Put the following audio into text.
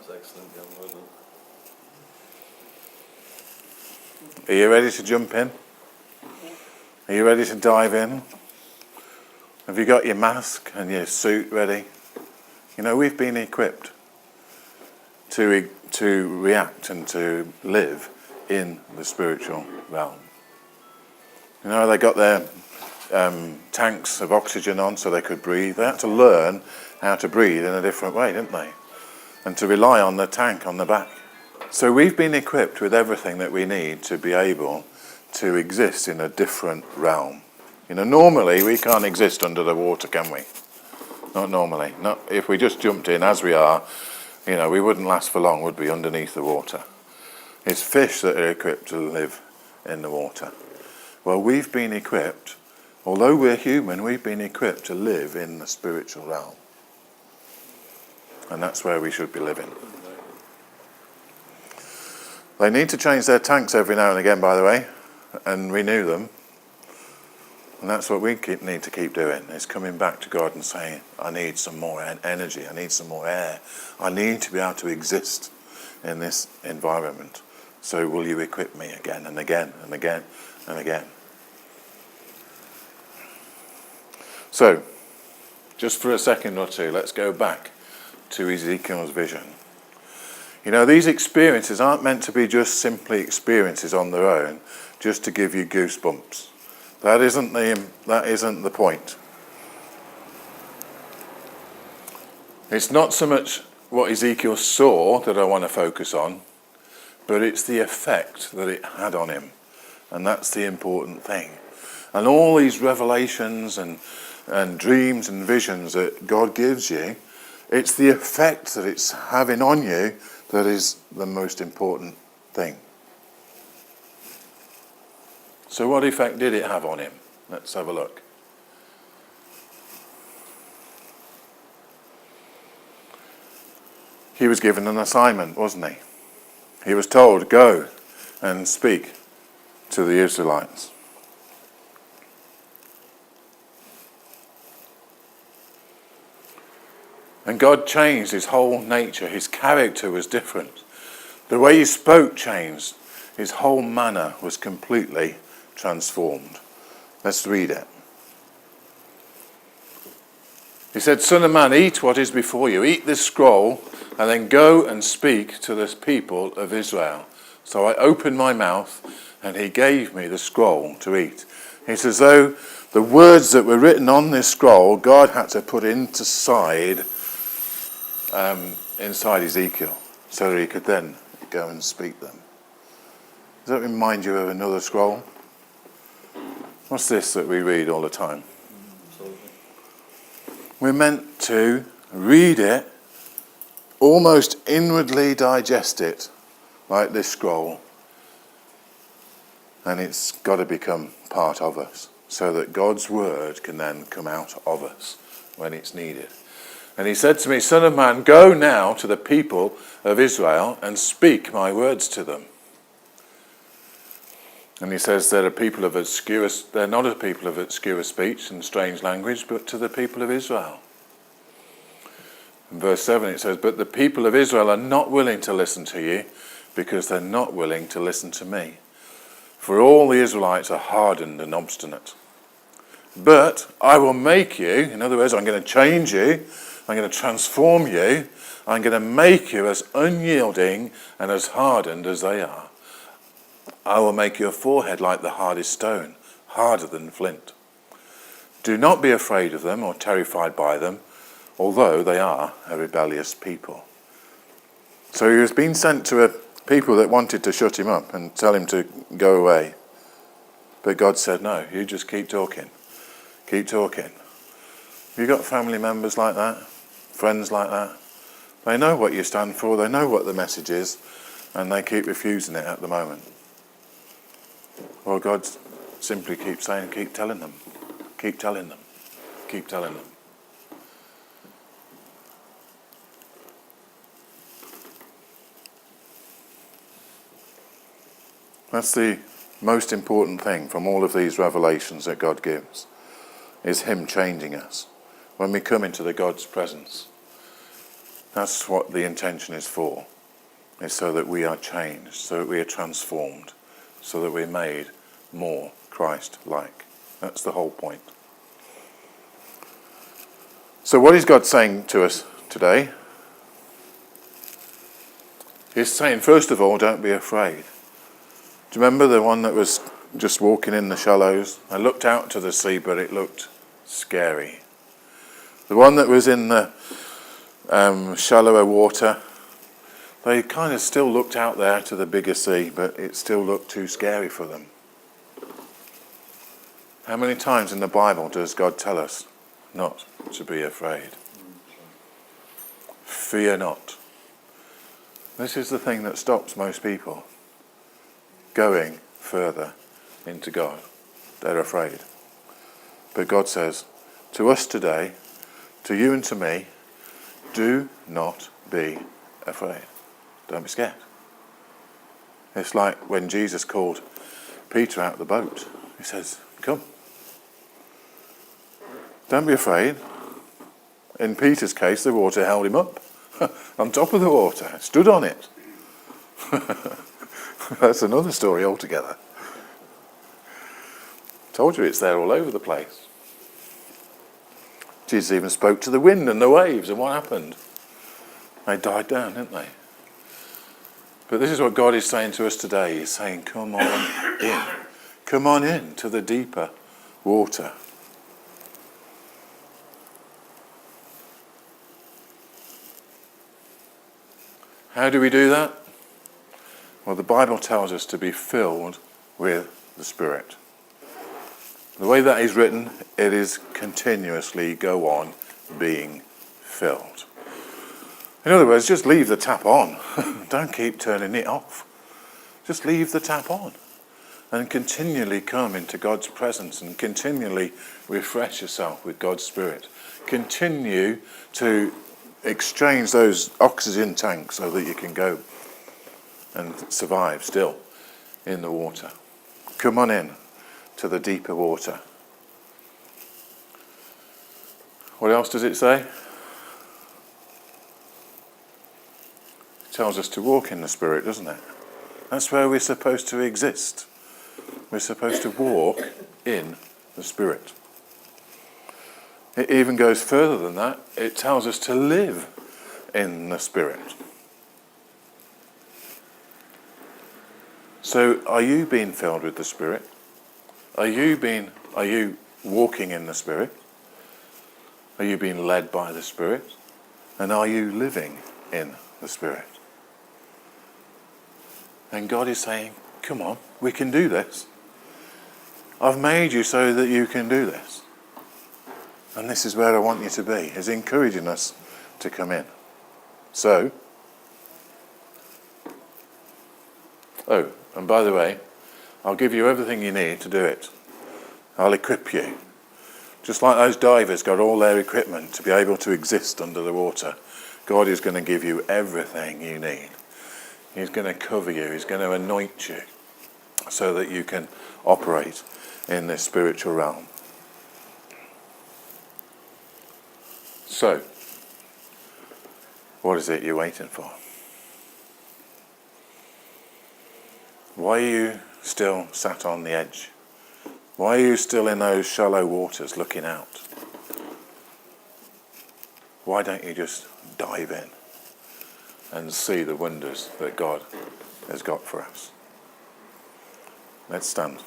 was excellent, John. Well done. Are you ready to jump in? Are you ready to dive in? Have you got your mask and your suit ready? You know, we've been equipped to react and to live in the spiritual realm. You know, they got their tanks of oxygen on so they could breathe. They had to learn how to breathe in a different way, didn't they? And to rely on the tank on the back. So we've been equipped with everything that we need to be able to exist in a different realm. You know, normally we can't exist under the water, can we? Not normally. Not if we just jumped in as we are, you know, we wouldn't last for long, would we, underneath the water? It's fish that are equipped to live in the water. Well, we've been equipped, although we're human, we've been equipped to live in the spiritual realm. And that's where we should be living. They need to change their tanks every now and again, by the way, and renew them. And that's what we need to keep doing, is coming back to God and saying, I need some more energy, I need some more air. I need to be able to exist in this environment. So will you equip me again and again and again and again? So, just for a second or two, let's go back to Ezekiel's vision. You know, these experiences aren't meant to be just simply experiences on their own, just to give you goosebumps. That isn't the point. It's not so much what Ezekiel saw that I want to focus on, but it's the effect that it had on him. And that's the important thing. And all these revelations and dreams and visions that God gives you, it's the effect that it's having on you that is the most important thing. So what effect did it have on him? Let's have a look. He was given an assignment, wasn't he? He was told, go and speak to the Israelites. And God changed his whole nature. His character was different. The way he spoke changed. His whole manner was completely transformed. Let's read it. He said, Son of man, eat what is before you. Eat this scroll, and then go and speak to the people of Israel. So I opened my mouth, and he gave me the scroll to eat. It's as though the words that were written on this scroll, God had to put inside Ezekiel, so that he could then go and speak them. Does that remind you of another scroll? What's this that we read all the time? We're meant to read it, almost inwardly digest it, like this scroll, and it's got to become part of us, so that God's word can then come out of us when it's needed. And he said to me, Son of man, go now to the people of Israel and speak my words to them. And he says they're not a people of obscure speech and strange language, but to the people of Israel. In verse 7 it says, but the people of Israel are not willing to listen to you, because they're not willing to listen to me. For all the Israelites are hardened and obstinate. But I will make you, in other words, I'm going to change you, I'm going to transform you, I'm going to make you as unyielding and as hardened as they are. I will make your forehead like the hardest stone, harder than flint. Do not be afraid of them or terrified by them, although they are a rebellious people. So he was being sent to a people that wanted to shut him up and tell him to go away. But God said, no, you just keep talking. Keep talking. Have you got family members like that? Friends like that? They know what you stand for, they know what the message is, and they keep refusing it at the moment. Well, God simply keeps saying, keep telling them. Keep telling them. Keep telling them. That's the most important thing from all of these revelations that God gives, is him changing us when we come into God's presence. That's what the intention is for. It's so that we are changed, so that we are transformed, so that we're made more Christ-like. That's the whole point. So what is God saying to us today? He's saying, first of all, don't be afraid. Do you remember the one that was just walking in the shallows? I looked out to the sea, but it looked scary. The one that was in the shallower water, they kind of still looked out there to the bigger sea, but it still looked too scary for them. How many times in the Bible does God tell us not to be afraid? Fear not. This is the thing that stops most people going further into God. They're afraid. But God says to us today, to you and to me, do not be afraid. Don't be scared. It's like when Jesus called Peter out of the boat. He says, come. Don't be afraid. In Peter's case, the water held him up. On top of the water, stood on it. That's another story altogether. Told you it's there all over the place. Jesus even spoke to the wind and the waves, and what happened? They died down, didn't they? But this is what God is saying to us today. He's saying, come on in. Come on in to the deeper water. How do we do that? Well, the Bible tells us to be filled with the Spirit. The way that is written, it is continuously go on being filled. In other words, just leave the tap on. Don't keep turning it off. Just leave the tap on and continually come into God's presence and continually refresh yourself with God's Spirit. Continue to exchange those oxygen tanks so that you can go and survive still in the water. Come on in to the deeper water. What else does it say? It tells us to walk in the Spirit, doesn't it? That's where we're supposed to exist. We're supposed to walk in the Spirit. It even goes further than that. It tells us to live in the Spirit. So are you being filled with the Spirit? Are you walking in the Spirit? Are you being led by the Spirit? And are you living in the Spirit? And God is saying, come on, we can do this. I've made you so that you can do this. And this is where I want you to be, is encouraging us to come in. So, and by the way, I'll give you everything you need to do it. I'll equip you. Just like those divers got all their equipment to be able to exist under the water, God is going to give you everything you need. He's going to cover you. He's going to anoint you so that you can operate in this spiritual realm. So, what is it you're waiting for? Why are you still sat on the edge? Why are you still in those shallow waters looking out? Why don't you just dive in and see the wonders that God has got for us? Let's stand.